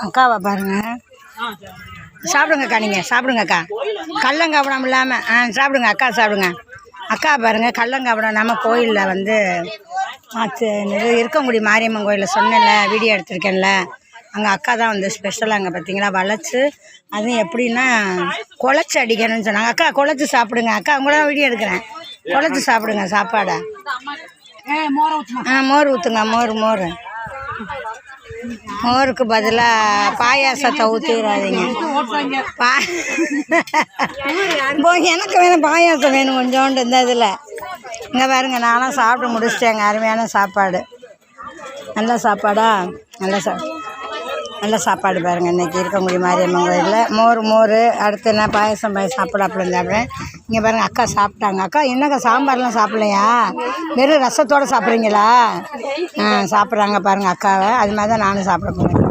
அக்காவை பாருங்கள். சாப்பிடுங்கக்கா, நீங்கள் சாப்பிடுங்கக்கா. கள்ளங்கபடம் இல்லாமல் சாப்பிடுங்க அக்கா, சாப்பிடுங்க அக்கா. பாருங்கள், கள்ளங்கபடம் இல்லாமல் கோயிலில் வந்து இருக்கங்குடி மாரியம்மன் கோயிலில் சொன்னேன்ல, வீடியோ எடுத்திருக்கேன்ல, அங்கே அக்கா தான் வந்து ஸ்பெஷல். அங்கே பார்த்தீங்களா வளைச்சி, அதுவும் எப்படின்னா குழச்சி அடிக்கணும்னு சொன்னாங்க. அக்கா குழச்சி சாப்பிடுங்க அக்கா, உங்கள தான் வீடியோ எடுக்கிறேன். குழச்சி சாப்பிடுங்க சாப்பாடை. மோர் ஊற்றுங்க, மோர் மோருக்கு பதிலாக பாயாசத்தை ஊற்றிடாதீங்க. எனக்கு வேணும் பாயாசம் வேணும் கொஞ்சோண்டு இந்த இதில். இங்கே பாருங்க, நானும் சாப்பிட்டு முடிச்சிட்டேங்க. அருமையான சாப்பாடு, நல்ல சாப்பாடா, நல்ல சாப்பாடு பாருங்கள். இன்றைக்கி இருக்கங்குடி மாரியம்மன் கோயிலில் மோர் அடுத்து என்ன பாயசம் சாப்பிடாப்புல சாப்பிட்றேன். இங்கே பாருங்கள், அக்கா சாப்பிட்டாங்க. அக்கா என்னக்கா சாம்பார்லாம் சாப்பிட்லையா, வெறும் ரசத்தோடு சாப்பிட்றீங்களா? சாப்பிட்றாங்க பாருங்கள் அக்காவை. அது மாதிரி தான் நானும் சாப்பிட போகிறேன்.